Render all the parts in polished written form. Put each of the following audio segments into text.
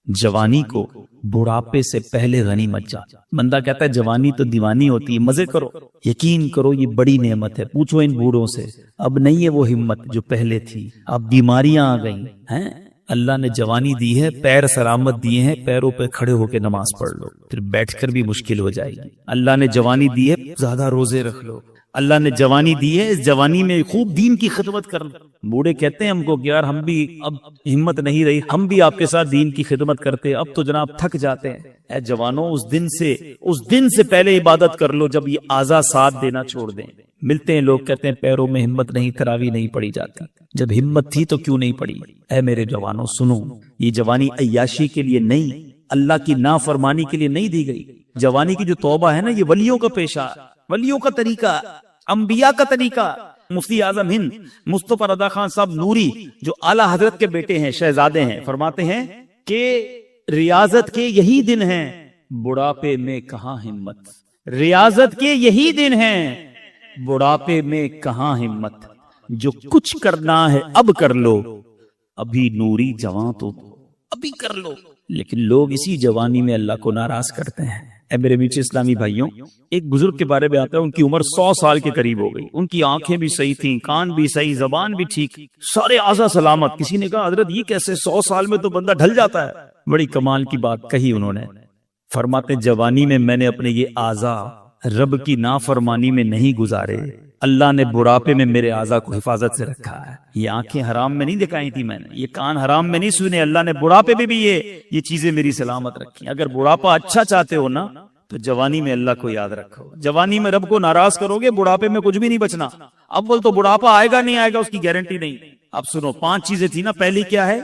جوانی کو بڑھاپے سے پہلے غنیمت جان۔ بندہ کہتا ہے جوانی تو دیوانی ہوتی ہے، مزے کرو، یقین کرو یہ بڑی نعمت ہے۔ پوچھو ان بوڑھوں سے، اب نہیں ہے وہ ہمت جو پہلے تھی، اب بیماریاں آ گئی ہیں۔ اللہ نے جوانی دی ہے، پیر سلامت دیے ہیں، پیروں پہ کھڑے ہو کے نماز پڑھ لو، پھر بیٹھ کر بھی مشکل ہو جائے گی۔ اللہ نے جوانی دی ہے، زیادہ روزے رکھ لو۔ اللہ نے جوانی دی ہے، اس جوانی میں خوب دین کی خدمت کرنا۔ بوڑھے کہتے ہیں ہم کو کہ یار ہم بھی اب ہمت نہیں رہی، ہم بھی آپ کے ساتھ دین کی خدمت کرتے، اب تو جناب تھک جاتے ہیں۔ اے جوانوں، اس دن سے پہلے عبادت کر لو جب یہ اعضاء ساتھ دینا چھوڑ دیں۔ ملتے ہیں لوگ کہتے ہیں پیروں میں ہمت نہیں، تراویح نہیں پڑی جاتی۔ جب ہمت تھی تو کیوں نہیں پڑی؟ اے میرے جوانوں سنو، یہ جوانی عیاشی کے لیے نہیں، اللہ کی نافرمانی کے لیے نہیں دی گئی۔ جوانی کی جو توبہ ہے نا، یہ ولیوں کا پیشہ، ولیوں کا طریقہ، انبیاء کا طریقہ۔ مفتی اعظم ہند مصطفی رضا خان صاحب نوری جو اعلیٰ حضرت کے بیٹے ہیں، شہزادے ہیں، فرماتے ہیں کہ ریاضت کے یہی دن ہیں، بڑھاپے میں کہاں ہمت۔ ریاضت کے یہی دن ہیں، بڑھاپے میں کہاں ہمت۔ جو کچھ کرنا ہے اب کر لو، ابھی نوری جوان تو ابھی کر لو۔ لیکن لوگ اسی جوانی میں اللہ کو ناراض کرتے ہیں۔ اے میرے میٹھے اسلامی بھائیوں، ایک بزرگ کے بارے میں آتا ہے، ان کی عمر 100 سال کے قریب ہو گئی، ان کی آنکھیں بھی صحیح تھیں، کان بھی صحیح، زبان بھی ٹھیک، سارے اعضاء سلامت۔ کسی نے کہا حضرت یہ کیسے 100 سال میں تو بندہ ڈھل جاتا ہے؟ بڑی کمال کی بات کہی انہوں نے۔ فرماتے جوانی میں میں نے اپنے یہ اعضاء رب کی نافرمانی میں نہیں گزارے، اللہ نے بڑھاپے میں میرے اعضاء کو حفاظت سے رکھا ہے۔ یہ آنکھیں حرام میں نہیں دکھائی تھی میں نے، یہ کان حرام میں نہیں سنے، اللہ نے بڑھاپے میں بھی یہ چیزیں میری سلامت رکھی۔ اگر بڑھاپا اچھا چاہتے ہو نا تو جوانی میں اللہ کو یاد رکھو۔ جوانی میں رب کو ناراض کرو گے، بڑھاپے میں کچھ بھی نہیں بچنا۔ اول تو بڑھاپا آئے گا نہیں آئے گا اس کی گارنٹی نہیں۔ اب سنو، 5 چیزیں تھی نا، پہلی کیا ہے؟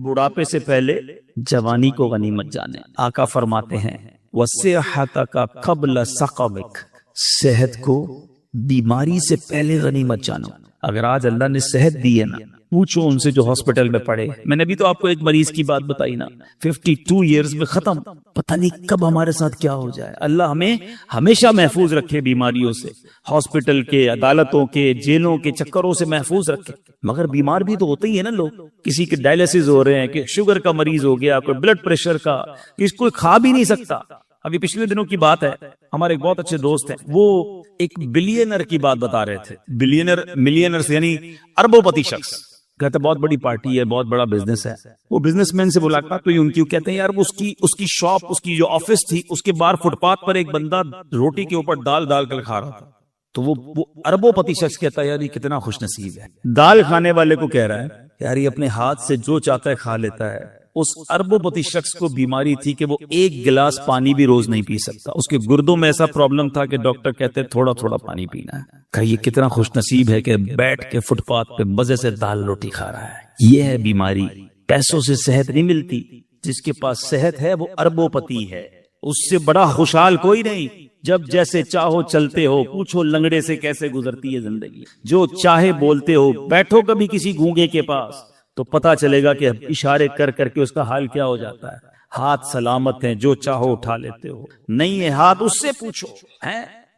بڑھاپے سے پہلے جوانی کو غنیمت جانے۔ آقا فرماتے ہیں وَصِحَّتَكَ قَبْلَ سَقَمِكَ، صحت کو بیماری سے پہلے غنیمت جانو۔ اگر آج اللہ نے صحت دی ہے نا، پوچھو ان سے جو ہاسپٹل میں پڑے۔ میں نے بھی تو آپ کو ایک مریض کی بات بتائی نا، 52 ایئرز میں ختم، پتہ نہیں کب ہمارے ساتھ کیا ہو جائے۔ اللہ ہمیں ہمیشہ محفوظ رکھے بیماریوں سے، ہاسپٹل کے، عدالتوں کے، جیلوں کے چکروں سے محفوظ رکھے۔ مگر بیمار بھی تو ہوتے ہی ہے نا لوگ، کسی کے ڈائلیسس ہو رہے ہیں، کہ شوگر کا مریض ہو گیا، کوئی بلڈ پریشر کا، کسی کوئی کھا بھی نہیں سکتا۔ ابھی پچھلے دنوں کی بات ہے، ہمارے ایک بہت اچھے دوست ہیں، وہ ایک بلینر کی بات بتا رہے تھے۔ ملینر یعنی اربوں پتی شخص، کہتے بہت بڑی پارٹی ہے، بہت بڑا بزنس ہے۔ وہ بزنس مین سے ملاقات ہوئی ان کی، کہتے ہیں یار اس کی شاپ، اس کی جو آفس تھی، اس کے باہر فٹ پاتھ پر ایک بندہ روٹی کے اوپر دال کر کھا رہا تھا۔ تو وہ اربوں پتی شخص کہتا ہے یار یہ کتنا خوش نصیب ہے، دال کھانے والے کو کہہ رہا ہے یار یہ اپنے ہاتھ سے جو چاہتا ہے کھا لیتا ہے۔ اس اربوں پتی شخص کو بیماری تھی کہ وہ 1 گلاس پانی بھی روز نہیں پی سکتا، اس کے گردوں میں ایسا پرابلم تھا کہ ڈاکٹر کہتے تھوڑا تھوڑا پانی پینا ہے۔ کہ یہ کتنا خوش نصیب ہے کہ بیٹھ کے فٹ پاتھ پہ مزے سے دال روٹی کھا رہا ہے۔ یہ ہے بیماری، پیسوں سے صحت نہیں ملتی۔ جس کے پاس صحت ہے وہ اربوں پتی ہے، اس سے بڑا خوشحال کوئی نہیں۔ جب جیسے چاہو چلتے ہو، پوچھو لنگڑے سے کیسے گزرتی ہے زندگی، جو چاہے بولتے ہو۔ بیٹھو کبھی کسی گونگے کے پاس تو پتا چلے گا کہ اشارے کر کے اس کا حال کیا ہو جاتا ہے۔ ہاتھ سلامت ہیں، جو چاہو اٹھا لیتے ہو، نہیں ہے ہاتھ اس سے پوچھو۔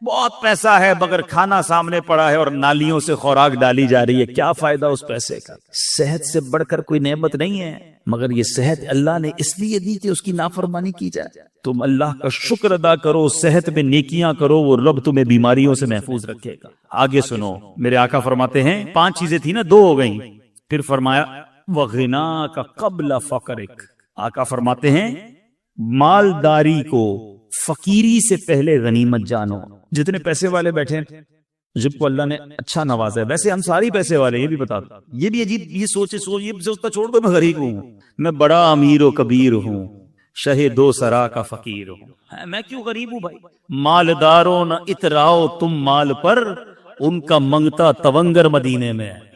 بہت پیسہ ہے مگر کھانا سامنے پڑا ہے اور نالیوں سے خوراک ڈالی جا رہی ہے، کیا فائدہ اس پیسے کا؟ صحت سے بڑھ کر کوئی نعمت نہیں ہے، مگر یہ صحت اللہ نے اس لیے دی کہ اس کی نافرمانی کی جائے۔ تم اللہ کا شکر ادا کرو، صحت میں نیکیاں کرو، وہ رب تمہیں بیماریوں سے محفوظ رکھے گا۔ آگے سنو، میرے آقا فرماتے ہیں 5 چیزیں تھی نا، 2 ہو گئیں، پھر فرمایا وَغِنَاكَ قَبْلَ فَقْرِكَ۔ آقا فرماتے ہیں مالداری کو فقیری سے پہلے غنیمت جانو۔ جتنے پیسے والے بیٹھے ہیں، جب کو اللہ نے اچھا نوازا ہے، ویسے ہم ساری پیسے والے، یہ بھی بتا دو۔ یہ بھی عجیب، یہ سوچتا چھوڑ دو میں غریب ہوں، میں بڑا امیر و کبیر ہوں، شہ 2 سرا کا فقیر ہوں، میں کیوں غریب ہوں بھائی؟ مالداروں نہ اتراؤ تم مال پر، ان کا منگتا تونگر مدینے میں ہے۔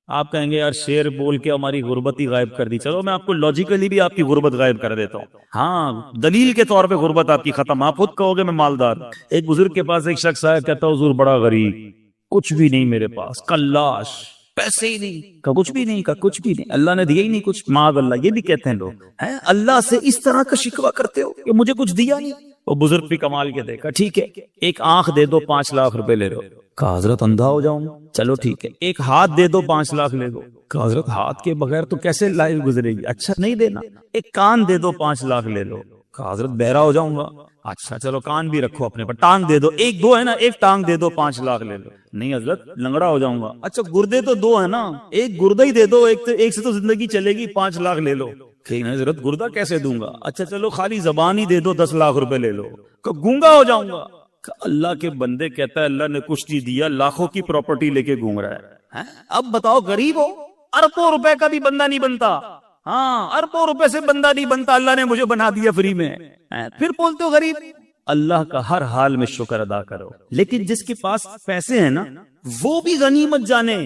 آپ کہیں گے یار شعر بول کے ہماری غربت ہی غائب کر دی، چلو میں آپ کو لاجیکلی بھی آپ کی غربت غائب کر دیتا ہوں۔ ہاں، دلیل کے طور پہ غربت آپ کی ختم، آپ خود کہو گے میں مالدار۔ ایک بزرگ کے پاس ایک شخص آیا، کہتا حضور بڑا غریب، کچھ بھی نہیں میرے پاس، کلاش، پیسے ہی نہیں، کچھ بھی نہیں، کچھ بھی نہیں، اللہ نے دیا ہی نہیں کچھ، معاذ اللہ۔ یہ بھی کہتے ہیں لوگ، اللہ سے اس طرح کا شکوہ کرتے ہو کہ مجھے کچھ دیا نہیں۔ وہ بزرگ بھی کمال کے دیکھا، ٹھیک ہے ایک آنکھ دے دو 5 لاکھ روپے لے لو. کہا حضرت اندھا ہو جاؤں گا. چلو ٹھیک ہے ایک ہاتھ دے دو 5 لاکھ لے لو. کہا حضرت ہاتھ کے بغیر تو کیسے لائف گزرے گی. اچھا نہیں دینا. ایک کان دے دو 5 لاکھ لے لو. کہا حضرت بہرا ہو جاؤں گا. اچھا چلو کان بھی رکھو اپنے پر. ٹانگ دے دو، ایک دو ہے نا، ایک ٹانگ دے دو 5 لاکھ لے لو. نہیں حضرت لنگڑا ہو جاؤں گا. اچھا گردے تو 2 ہے نا، ایک گردہ ہی دے دو، ایک سے تو زندگی چلے گی، 5 لاکھ لے لو. کہ نہیں حضرت گردہ کیسے دوں گا. اچھا چلو خالی زبان ہی دے دو 10 لاکھ روپے لے لو. کہ گونگا ہو جاؤں گا. اللہ کے بندے کہتا ہے اللہ نے کچھ نہیں دیا، لاکھوں کی پراپرٹی لے کے گھوم رہا ہے. اب بتاؤ غریب ہو، اربوں روپے کا بھی بندہ نہیں بنتا. ہاں اربوں روپے سے بندہ نہیں بنتا، اللہ نے مجھے بنا دیا فری میں. پھر بولتے ہو غریب. اللہ کا ہر حال میں شکر ادا کرو. لیکن جس کے پاس پیسے ہیں نا وہ بھی غنیمت جانے.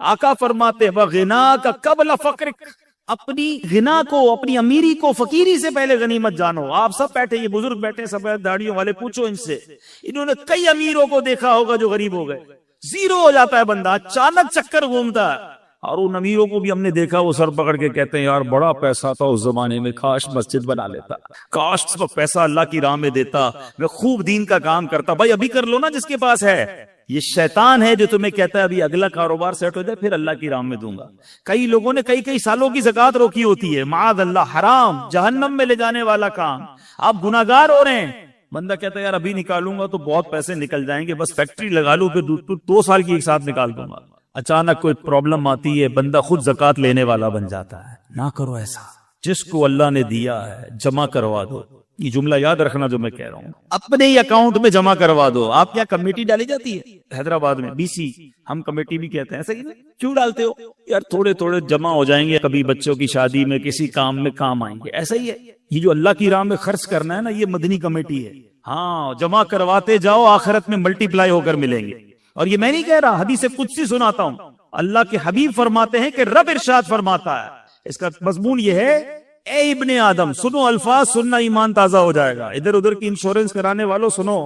آقا فرماتے وَغِنَاكَ قَبْلَ فَقْرِكَ، اپنی غنا کو، اپنی امیری کو فقیری سے پہلے غنیمت جانو. آپ سب بیٹھے، یہ بزرگ بیٹھے سفید داڑھیوں والے، پوچھو ان سے، انہوں نے کئی امیروں کو دیکھا ہوگا جو غریب ہو گئے. زیرو ہو جاتا ہے بندہ، اچانک چکر گھومتا ہے. اور ان امیروں کو بھی ہم نے دیکھا وہ سر پکڑ کے کہتے ہیں یار بڑا پیسہ تھا اس زمانے میں، کاش مسجد بنا لیتا، کاش پیسہ اللہ کی راہ میں دیتا، میں خوب دین کا کام کرتا. بھائی ابھی کر لو نا جس کے پاس ہے. یہ شیطان ہے جو تمہیں کہتا ہے ابھی اگلا کاروبار سیٹ ہو جائے پھر اللہ کی راہ میں دوں گا. کئی لوگوں نے کئی سالوں کی زکات روکی ہوتی ہے، معاذ اللہ، حرام، جہنم میں لے جانے والا کام. آپ گناہگار ہو رہے ہیں. بندہ کہتا ہے یار ابھی نکالوں گا تو بہت پیسے نکل جائیں گے، بس فیکٹری لگا لوں پھر 2 سال کی ایک ساتھ نکال دوں گا. اچانک کوئی پرابلم آتی ہے، بندہ خود زکات لینے والا بن جاتا ہے. نہ کرو ایسا. جس کو اللہ نے دیا ہے جمع کروا دو. یہ جملہ یاد رکھنا جو میں کہہ رہا ہوں، اپنے ہی اکاؤنٹ میں جمع کروا دو. آپ کیا کمیٹی ڈالی جاتی ہے حیدرآباد میں، BC، ہم کمیٹی بھی کہتے ہیں. ایسا کیوں ڈالتے ہو یار؟ تھوڑے تھوڑے جمع ہو جائیں گے، کبھی بچوں کی شادی میں کسی کام میں کام آئیں گے. ایسا ہی ہے یہ جو اللہ کی راہ میں خرچ کرنا ہے نا، یہ مدنی کمیٹی ہے. ہاں جمع کرواتے جاؤ، آخرت میں ملٹی پلائی ہو کر ملیں گے. اور یہ میں نہیں کہہ رہا، حدیث قدسی سناتا ہوں. اللہ کے حبیب فرماتے ہیں کہ رب ارشاد فرماتا ہے، اس کا مضمون یہ ہے، اے ابن آدم، سنو الفاظ، سننا ایمان تازہ ہو جائے گا. ادھر ادھر کی انشورنس کرانے والوں سنو.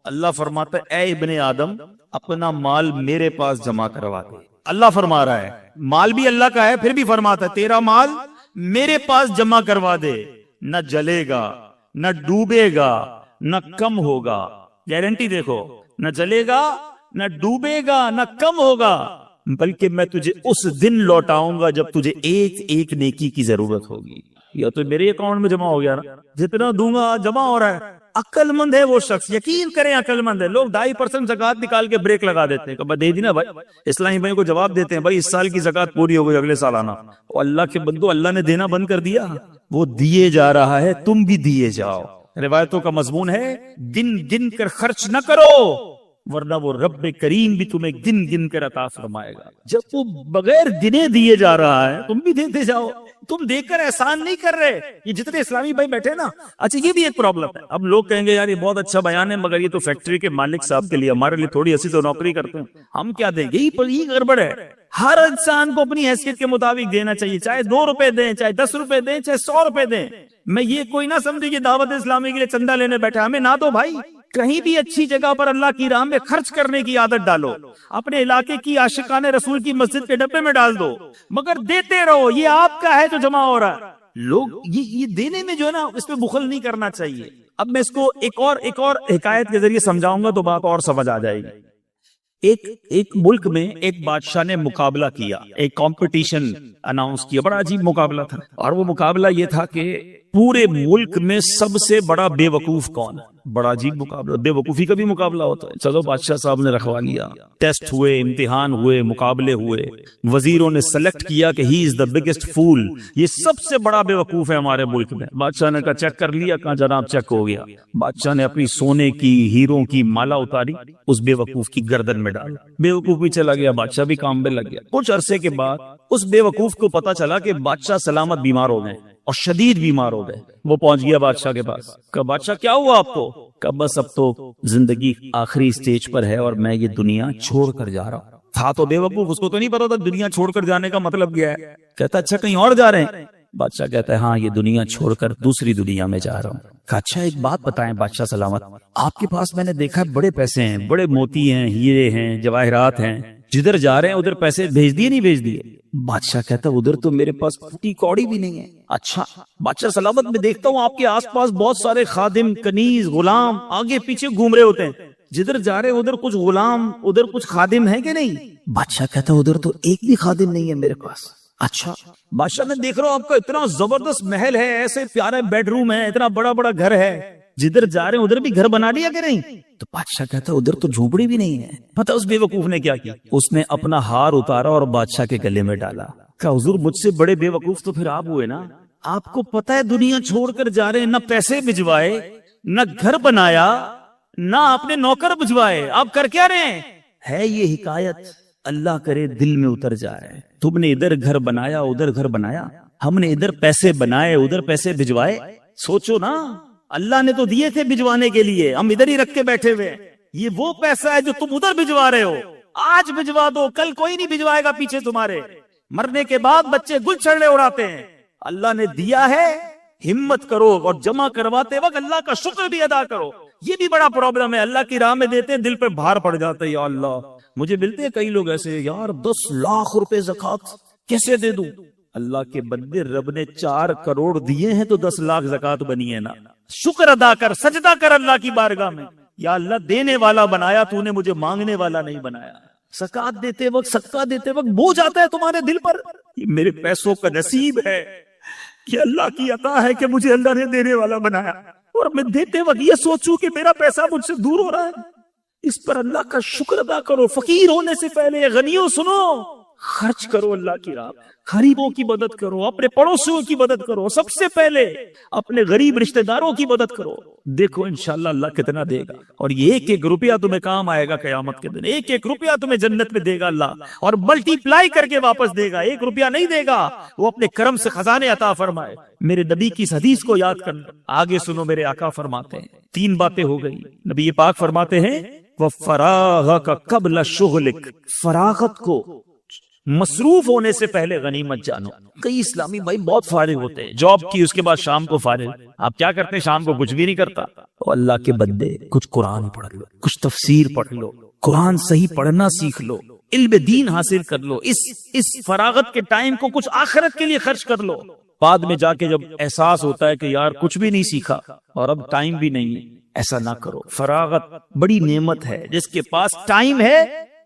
اللہ فرماتا ہے اے ابن آدم اپنا مال میرے پاس جمع کروا دے. اللہ فرما رہا ہے، مال بھی اللہ کا ہے، پھر بھی فرماتا ہے تیرا مال میرے پاس جمع کروا دے. نہ جلے گا، نہ ڈوبے گا، نہ کم ہوگا. گارنٹی دیکھو، نہ جلے گا، نہ ڈوبے گا، نہ کم ہوگا، بلکہ میں تجھے اس دن لوٹاؤں گا جب تجھے ایک ایک نیکی کی ضرورت ہوگی. یا تو میرے اکاؤنٹ میں جمع ہو گیا نا، جتنا دوں گا جمع ہو رہا ہے. عقل مند ہے وہ شخص، یقین کریں عقل مند ہے. لوگ 2.5% زکات نکال کے بریک لگا دیتے ہیں کہ دے دی نا بھائی. اسلامی بھائی کو جواب دیتے ہیں بھائی اس سال کی زکات پوری ہو گئی، اگلے سال آنا. اور اللہ کے بندو، اللہ نے دینا بند کر دیا، وہ دیے جا رہا ہے، تم بھی دیے جاؤ. روایتوں کا مضمون ہے دن گن کر خرچ نہ کرو، ورنہ وہ رب کریم بھی تمہیں گن گن کر عطا فرمائے گا. جب وہ بغیر گنے دیے جا رہا ہے تم بھی دیتے جاؤ. تم دیکھ کر احسان نہیں کر رہے. یہ جتنے اسلامی بھائی بیٹھے نا، اچھا یہ بھی ایک پرابلم ہے. اب لوگ کہیں گے یار یہ بہت اچھا بیان ہے، مگر یہ تو فیکٹری کے مالک صاحب کے لیے، ہمارے لیے تھوڑی ایسی تو نوکری کرتے ہیں، ہم کیا دیں گے؟ یہی گڑبڑ ہے. ہر انسان کو اپنی حیثیت کے مطابق دینا چاہیے، چاہے 2 روپے دیں، چاہے 10 روپے دیں، چاہے 100 روپے دیں. میں یہ کوئی نہ سمجھے کہ دعوت اسلامی کے لیے چندہ لینے بیٹھا، ہمیں نہ دو بھائی. کہیں بھی اچھی جگہ پر اللہ کی راہ میں خرچ کرنے کی عادت ڈالو. اپنے علاقے کی عاشقان رسول کی مسجد کے ڈبے میں ڈال دو، مگر دیتے رہو. یہ آپ کا ہے جو جمع ہو رہا ہے. لوگ یہ دینے میں جو ہے نا اس پہ بخل نہیں کرنا چاہیے. اب میں اس کو ایک اور حکایت کے ذریعے سمجھاؤں گا تو بات اور سمجھ آ جائے گی. ایک ملک میں ایک بادشاہ نے مقابلہ کیا، ایک کمپٹیشن اناؤنس کیا. بڑا عجیب مقابلہ تھا، اور وہ مقابلہ یہ تھا کہ پورے ملک میں سب سے بڑا بے وقوف کون ہے. بڑا عجیب مقابلہ، بے وقوفی کا بھی مقابلہ ہوتا ہے. چلو بادشاہ صاحب نے رکھوا لیا، ٹیسٹ ہوئے، امتحان ہوئے، مقابلے ہوئے. وزیروں نے سلیکٹ کیا کہ ہی از دا بگیسٹ فول، یہ سب سے بڑا بے وقوف ہے ہمارے ملک میں. بادشاہ نے کہا چیک کر لیا؟ کہا جناب چیک ہو گیا. بادشاہ نے اپنی سونے کی، ہیروں کی مالا اتاری، اس بے وقوف کی گردن میں ڈالا. بے وقوف بھی چلا گیا، بادشاہ بھی کام پہ لگ گیا. کچھ عرصے کے بعد اس بے وقوف کو پتا چلا کہ بادشاہ سلامت بیمار ہو گئے اور شدید بیمار ہو گئے. وہ پہنچ گیا بادشاہ کے پاس. کہا بادشاہ کیا ہوا آپ کو؟ کہا بس اب تو زندگی آخری سٹیج پر ہے اور میں یہ دنیا چھوڑ کر جا رہا ہوں. تھا تو بے وقوف، اس کو تو نہیں پتا تھا دنیا چھوڑ کر جانے کا مطلب کیا ہے. کہتا اچھا کہیں اور جا رہے ہیں؟ بادشاہ کہتا ہے ہاں یہ دنیا چھوڑ کر دوسری دنیا میں جا رہا ہوں. کہا اچھا ایک بات بتائیں بادشاہ سلامت، آپ کے پاس میں نے دیکھا بڑے پیسے ہیں، بڑے موتی ہیں، ہیرے ہیں، جواہرات ہیں، جدھر جا رہے ہیں ادھر پیسے بھیج دیے نہیں بھیج دیے؟ بادشاہ کہتا ادھر تو میرے پاس پھوٹی کوڑی بھی نہیں ہے۔ اچھا بادشاہ سلامت، میں دیکھتا ہوں آپ کے آس پاس بہت سارے خادم، کنیز، غلام آگے پیچھے گھوم رہے ہوتے ہیں، جدھر جا رہے ہیں ادھر کچھ غلام، ادھر کچھ خادم ہے کہ نہیں؟ بادشاہ کہتا ادھر تو ایک بھی خادم نہیں ہے میرے پاس۔ اچھا بادشاہ میں دیکھ رہا ہوں آپ کا اتنا زبردست محل ہے، ایسے پیارے بیڈ روم ہے، اتنا بڑا بڑا گھر ہے، جدھر جا رہے ہیں ادھر بھی گھر بنا لیا کہ نہیں؟ تو بادشاہ کہتا ادھر تو جھوپڑی بھی نہیں ہے۔ پتہ اس بے وقوف نے کیا کیا؟ اس نے اپنا ہار اتارا اور بادشاہ کے گلے میں ڈالا، کہا حضور مجھ سے بڑے بے وقوف تو پھر آپ ہوئے نا، آپ کو پتہ ہے دنیا چھوڑ کر جا رہے ہیں، نہ پیسے بھجوائے، نہ گھر بنایا، نہ اپنے نوکر بھجوائے، آپ کر کیا رہے ہیں؟ ہے یہ حکایت اللہ کرے دل میں اتر جائے۔ تم نے ادھر گھر بنایا ادھر گھر بنایا، ہم نے ادھر پیسے بنائے ادھر پیسے بھجوائے۔ سوچو نا، اللہ نے تو دیے تھے بھجوانے کے لیے، ہم ادھر ہی رکھ کے بیٹھے ہوئے، یہ وہ پیسہ ہے جو تم ادھر بھجوا رہے ہو، آج بھجوا دو، کل کوئی نہیں بھجوائے گا پیچھے تمہارے، مرنے کے بعد بچے گل چھڑے اڑاتے ہیں۔ اللہ نے دیا ہے، ہمت کرو اور جمع کرواتے وقت اللہ کا شکر بھی ادا کرو۔ یہ بھی بڑا پرابلم ہے، اللہ کی راہ میں دیتے ہیں دل پہ بھار پڑ جاتا ہے، یا اللہ مجھے ملتے ہیں کئی لوگ ایسے، یار 10 لاکھ روپے زکوٰۃ کیسے دے دوں؟ اللہ کے بندے رب نے 4 کروڑ دیے ہیں تو 10 لاکھ زکوٰۃ بنی ہے نا، شکر ادا کر، سجدہ کر اللہ کی بارگاہ میں، یا اللہ دینے والا بنایا تو نے، مجھے مانگنے والا نہیں بنایا۔ زکوٰۃ دیتے وقت، صدقہ دیتے وقت بوجھ آتا ہے تمہارے دل پر، یہ میرے پیسوں کا نصیب ہے کہ اللہ کی عطا ہے کہ مجھے اللہ نے دینے والا بنایا، اور میں دیتے وقت یہ سوچوں کہ میرا پیسہ مجھ سے دور ہو رہا ہے، اس پر اللہ کا شکر ادا کرو۔ فقیر ہونے سے پہلے غنیوں سنو، خرچ کرو اللہ کی راہ، غریبوں کی مدد کرو، اپنے پڑوسیوں کی مدد کرو، سب سے پہلے اپنے غریب رشتہ داروں کی مدد کرو، دیکھو انشاءاللہ اللہ کتنا دے گا، اور یہ ایک ایک روپیہ تمہیں کام آئے گا قیامت کے دن، ایک ایک روپیہ تمہیں جنت میں دے گا اللہ، اور ملٹی پلائی کر کے واپس دے گا، ایک روپیہ نہیں دے گا، وہ اپنے کرم سے خزانے عطا فرمائے۔ میرے نبی کی اس حدیث کو یاد کرنا، آگے سنو، میرے آقا فرماتے ہیں 3 باتیں ہو گئی، نبی پاک فرماتے ہیں وَفَرَاغَكَ قَبْلَ شُغْلِكَ، فراغت کو مصروف ہونے سے پہلے غنیمت جانو۔ کئی اسلامی بھائی بہت فارغ ہوتے ہیں، جاب کی اس کے بعد شام کو فارغ، آپ کیا کرتے ہیں؟ شام کو کچھ بھی نہیں کرتا۔ او اللہ کے بندے، کچھ قرآن پڑھ لو، کچھ تفسیر پڑھ لو، قرآن صحیح پڑھنا سیکھ لو، علم دین حاصل کر لو، اس فراغت کے ٹائم کو کچھ آخرت کے لیے خرچ کر لو۔ بعد میں جا کے جب احساس ہوتا ہے کہ یار کچھ بھی نہیں سیکھا اور اب ٹائم بھی نہیں ہے، ایسا نہ کرو۔ فراغت بڑی نعمت ہے، جس کے پاس ٹائم ہے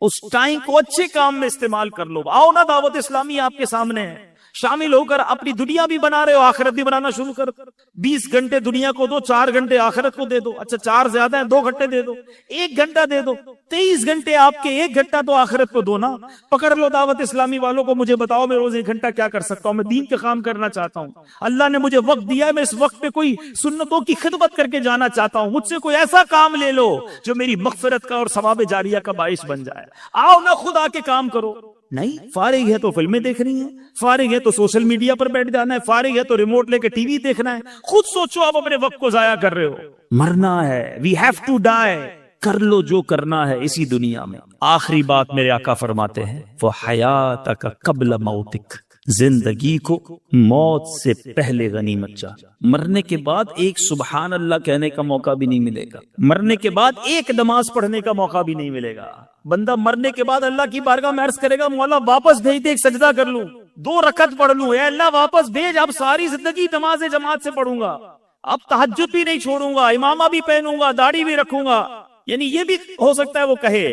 اس ٹائم کو اچھے کام میں استعمال کر لو۔ آؤ نا، دعوت اسلامی آپ کے سامنے ہے، شامل ہو کر اپنی دنیا بھی بنا رہے ہو، آخرت بھی بنانا شروع کر۔ 20 گھنٹے دنیا کو دو، 4 گھنٹے آخرت کو دے دو۔ اچھا 4 زیادہ ہیں، 2 گھنٹے دے دو، 1 گھنٹہ دے دو، 23 گھنٹے آپ کے، 1 گھنٹہ تو آخرت کو دو نا۔ پکڑ لو دعوت اسلامی والوں کو، مجھے بتاؤ میں روز 1 گھنٹہ کیا کر سکتا ہوں، میں دین کا کام کرنا چاہتا ہوں، اللہ نے مجھے وقت دیا ہے، میں اس وقت پہ کوئی سنتوں کی خدمت کر کے جانا چاہتا ہوں، مجھ سے کوئی ایسا کام لے لو جو میری مغفرت کا اور ثواب جاریہ کا باعث بن جائے۔ آؤ نا، خود آ کے کام کرو۔ نہیں، فارغ ہے تو فلمیں دیکھ رہی ہیں، فارغ ہے تو سوشل میڈیا پر بیٹھ جانا ہے، فارغ ہے تو ریموٹ لے کے ٹی وی دیکھنا ہے۔ خود سوچو، آپ اپنے وقت کو ضائع کر رہے ہو، مرنا ہے، وی ہیو ٹو ڈائی، کر لو جو کرنا ہے اسی دنیا میں۔ آخری بات میرے آقا فرماتے ہیں وَحَيَاتَكَ قَبْلَ مَوْتِكَ، زندگی کو موت سے پہلے غنیمت جان۔ مرنے کے بعد ایک سبحان اللہ کہنے کا موقع بھی نہیں ملے گا، مرنے کے بعد ایک نماز پڑھنے کا موقع بھی نہیں ملے گا۔ بندہ مرنے کے بعد اللہ کی بارگاہ میں عرض کرے گا مولا واپس بھیج دے، ایک سجدہ کر لوں، 2 رکعت پڑھ لوں، اے اللہ واپس بھیج، اب ساری زندگی نماز جماعت سے پڑھوں گا، اب تہجد بھی نہیں چھوڑوں گا، امامہ بھی پہنوں گا، داڑھی بھی رکھوں گا، یعنی یہ بھی ہو سکتا ہے وہ کہے،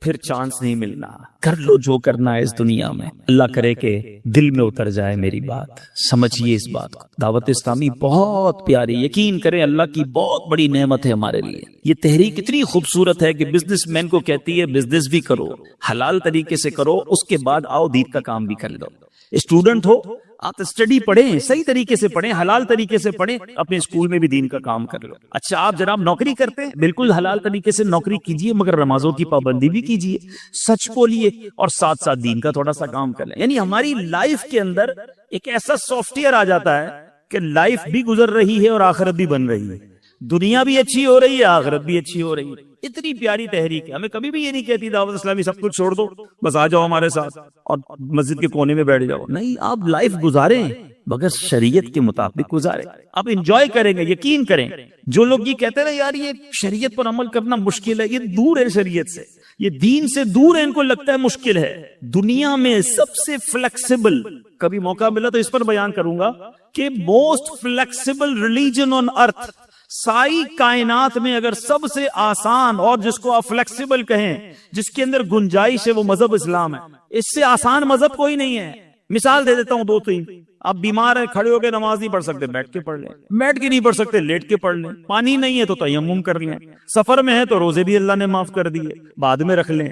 پھر چانس نہیں ملنا۔ کر لو جو کرنا ہے اس دنیا میں، اللہ کرے کہ دل میں اتر جائے میری بات، سمجھیے اس بات کو۔ دعوت اسلامی بہت پیاری، یقین کریں اللہ کی بہت بڑی نعمت ہے ہمارے لیے۔ یہ تحریک اتنی خوبصورت ہے کہ بزنس مین کو کہتی ہے بزنس بھی کرو، حلال طریقے سے کرو، اس کے بعد آؤ دین کا کام بھی کر لو۔ اسٹوڈنٹ ہو آپ اسٹڈی پڑھیں، صحیح طریقے سے پڑھیں، حلال طریقے سے پڑھیں، اپنے اسکول میں بھی دین کا کام کر لو۔ اچھا آپ جناب نوکری کرتے ہیں، بالکل حلال طریقے سے نوکری کیجئے، مگر نمازوں کی پابندی بھی کیجئے، سچ بولیے، اور ساتھ ساتھ دین کا تھوڑا سا کام کر لیں۔ یعنی ہماری لائف کے اندر ایک ایسا سافٹ ویئر آ جاتا ہے کہ لائف بھی گزر رہی ہے اور آخرت بھی بن رہی ہے، دنیا بھی اچھی ہو رہی ہے، آخرت بھی اچھی ہو رہی ہے۔ اتنی پیاری تحریک ہے، ہمیں کبھی بھی یہ نہیں کہتی دعوت اسلامی سب کچھ چھوڑ دو، بس آ جاؤ ہمارے ساتھ اور مسجد کے کونے میں بیٹھ جاؤ۔ نہیں، آپ لائف گزاریں مگر شریعت کے مطابق گزاریں، آپ انجوائے کریں گے، یقین کریں۔ جو لوگ یہ کہتے ہیں نا یار یہ شریعت پر عمل کرنا مشکل ہے، یہ دور ہے شریعت سے۔ یہ دین سے دور ہے، ان کو لگتا ہے مشکل ہے۔ دنیا میں سب سے فلیکسیبل، کبھی موقع ملا تو اس پر بیان کروں گا کہ موسٹ فلیکسیبل ریلیجن آن ارتھ، ساری کائنات میں اگر سب سے آسان اور جس کو آپ فلیکسیبل کہیں، جس کے اندر گنجائش ہے، وہ مذہب اسلام ہے۔ اس سے آسان مذہب کوئی نہیں ہے۔ مثال دے دیتا ہوں 2-3۔ آپ بیمار ہیں، کھڑے ہو کے نماز نہیں پڑھ سکتے، بیٹھ کے پڑھ لیں۔ بیٹھ کے نہیں پڑھ سکتے، لیٹ کے پڑھ لیں۔ پانی نہیں ہے تو تیمم کر لیں۔ سفر میں ہے تو روزے بھی اللہ نے معاف کر دیے، بعد میں رکھ لیں۔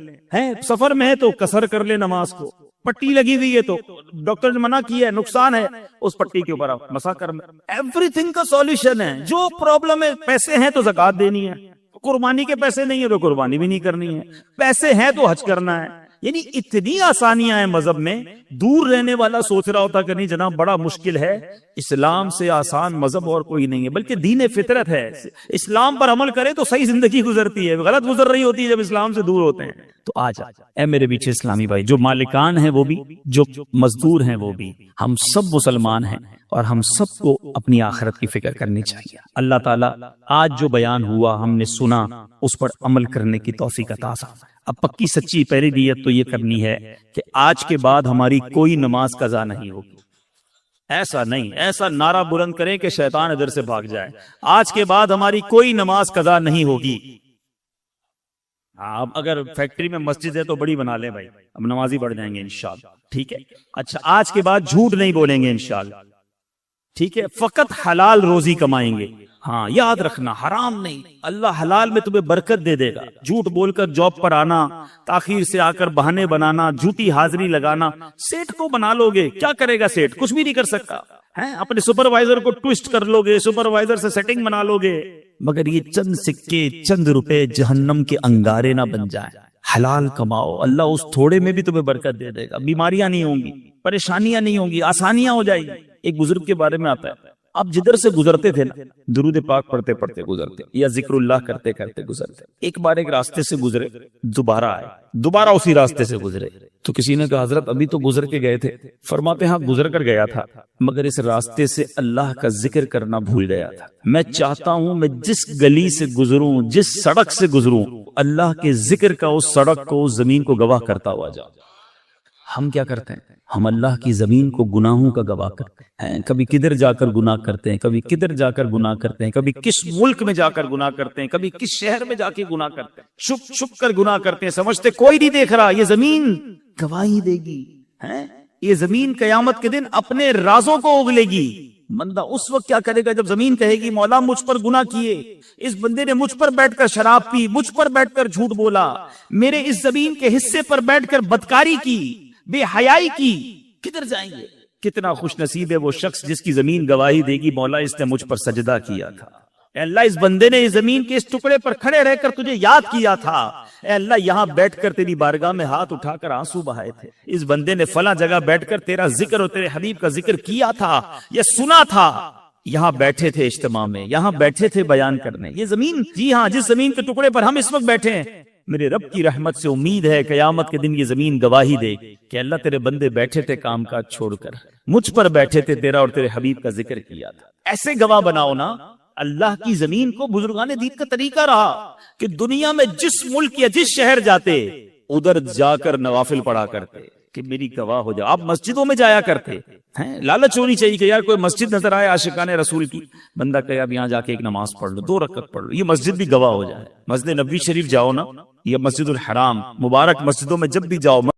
سفر میں ہے تو قصر کر لیں نماز کو۔ پٹی لگی ہوئی ہے تو ڈاکٹر نے منع کیا ہے، نقصان ہے، اس پٹی کے اوپر آپ مسا کر لیں۔ ایوری تھنگ کا سولوشن ہے۔ جو پرابلم ہے، پیسے ہیں تو زکات دینی ہے، قربانی کے پیسے نہیں ہے تو قربانی بھی نہیں کرنی ہے، پیسے ہیں تو حج کرنا ہے۔ یعنی اتنی آسانیاں ہیں مذہب میں، دور رہنے والا سوچ رہا ہوتا کہ نہیں جناب بڑا مشکل ہے۔ اسلام سے آسان مذہب اور کوئی نہیں ہے، بلکہ دین فطرت ہے۔ اسلام پر عمل کرے تو صحیح زندگی گزرتی ہے، غلط گزر رہی ہوتی ہے جب اسلام سے دور ہوتے ہیں۔ تو آج اے میرے پیچھے اسلامی بھائی، جو مالکان ہیں وہ بھی، جو مزدور ہیں وہ بھی، ہم سب مسلمان ہیں اور ہم سب کو اپنی آخرت کی فکر کرنی چاہیے۔ اللہ تعالیٰ آج جو بیان ہوا، ہم نے سنا، اس پر عمل کرنے کی توفیق عطا فرمائے۔ اب پکی سچی پہلی نیت تو یہ کرنی ہے کہ آج کے بعد ہماری کوئی نماز قضا نہیں ہوگی۔ ایسا نہیں، ایسا نعرہ بلند کریں کہ شیطان ادھر سے بھاگ جائے۔ آج کے بعد ہماری کوئی نماز قضا نہیں ہوگی۔ اب اگر فیکٹری میں مسجد ہے تو بڑی بنا لیں بھائی، اب نمازی بڑھ جائیں گے انشاءاللہ، ٹھیک ہے۔ اچھا، آج کے بعد جھوٹ نہیں بولیں گے انشاءاللہ، ٹھیک ہے۔ فقط حلال روزی کمائیں گے۔ ہاں یاد رکھنا، حرام نہیں۔ اللہ حلال میں تمہیں برکت دے دے گا۔ جھوٹ بول کر جاب پر آنا، تاخیر سے آ کر بہانے بنانا، جھوٹی حاضری لگانا، سیٹ کو بنا لو گے، کیا کرے گا سیٹ؟ کچھ بھی نہیں کر سکتا ہے۔ اپنے سپروائزر کو ٹوسٹ کر لو گے، سپروائزر سے سیٹنگ بنا لو گے، مگر یہ چند سکے، چند روپے جہنم کے انگارے نہ بن جائیں۔ حلال کماؤ، اللہ اس تھوڑے میں بھی تمہیں برکت دے دے گا۔ بیماریاں نہیں ہوں گی، پریشانیاں نہیں ہوں گی، آسانیاں ہو جائیں گی۔ ایک بزرگ کے بارے میں آتا ہے، آپ جدھر سے گزرتے تھے نا، درود پاک پڑھتے پڑھتے گزرتے یا ذکر اللہ کرتے کرتے گزرتے، ایک بار ایک راستے سے گزرے، دوبارہ آئے، دوبارہ اسی راستے سے گزرے، تو کسی نے کہا حضرت ابھی تو گزر کے گئے تھے۔ فرماتے ہاں گزر کر گیا تھا، مگر اس راستے سے اللہ کا ذکر کرنا بھول گیا تھا۔ میں چاہتا ہوں میں جس گلی سے گزروں، جس سڑک سے گزروں، اللہ کے ذکر کا اس سڑک کو، اس زمین کو گواہ کرتا ہوا جاؤں۔ ہم کیا کرتے ہیں؟ ہم اللہ کی زمین کو گناہوں کا گواہ کرتے ہیں۔ کبھی کدھر جا کر گناہ کرتے ہیں، کبھی کدھر جا کر گناہ کرتے ہیں، کبھی کس ملک میں جا کر گناہ کرتے ہیں، کبھی کس شہر میں جا کے گناہ کرتے ہیں، چھپ چھپ کر گناہ کرتے ہیں، سمجھتے کوئی نہیں دیکھ رہا۔ یہ زمین گواہی دے گی، یہ زمین قیامت کے دن اپنے رازوں کو اگلے گی۔ بندہ اس وقت کیا کرے گا جب زمین کہے گی مولا مجھ پر گناہ کیے، اس بندے نے مجھ پر بیٹھ کر شراب پی، مجھ پر بیٹھ کر جھوٹ بولا، میرے اس زمین کے حصے پر بیٹھ کر بدکاری کی، بے حیائی کی، کدھر جائیں گے؟ کتنا خوش نصیب ہے وہ شخص جس کی زمین گواہی دے گی مولا اس نے مجھ پر سجدہ کیا تھا، اے اللہ اس بندے نے اس زمین کے اس ٹکڑے پر کھڑے رہ کر تجھے یاد کیا تھا، اے اللہ یہاں بیٹھ کر تیری بارگاہ میں ہاتھ اٹھا کر آنسو بہائے تھے، اس بندے نے فلاں جگہ بیٹھ کر تیرا ذکر اور تیرے حبیب کا ذکر کیا تھا، یہ سنا تھا، یہاں بیٹھے تھے اجتماع میں، یہاں بیٹھے تھے بیان کرنے۔ یہ زمین، جی ہاں، جس زمین کے ٹکڑے پر ہم اس وقت بیٹھے ہیں، میرے رب کی رحمت سے امید ہے قیامت کے دن یہ زمین گواہی دے کہ اللہ تیرے بندے بیٹھے تھے کام کاج چھوڑ کر، مجھ پر بیٹھے تھے، تیرا اور تیرے حبیب کا ذکر کیا تھا۔ ایسے گواہ بناؤ نا اللہ کی زمین کو۔ بزرگان دین کا طریقہ رہا کہ دنیا میں جس ملک یا جس شہر جاتے ادھر جا کر نوافل پڑھا کرتے کہ میری گواہ ہو جاؤ۔ آپ مسجدوں میں جایا کرتے ہیں، لالچ ہونی چاہیے کہ یار کوئی مسجد نظر آئے عاشقان رسول کی، بندہ کہ اب یہاں جا کے ایک نماز پڑھ لو، 2 رکعت پڑھ لو، یہ مسجد بھی گواہ ہو جائے۔ مسجد نبوی شریف جاؤ نا، یا مسجد الحرام، مبارک مسجدوں میں جب بھی جاؤ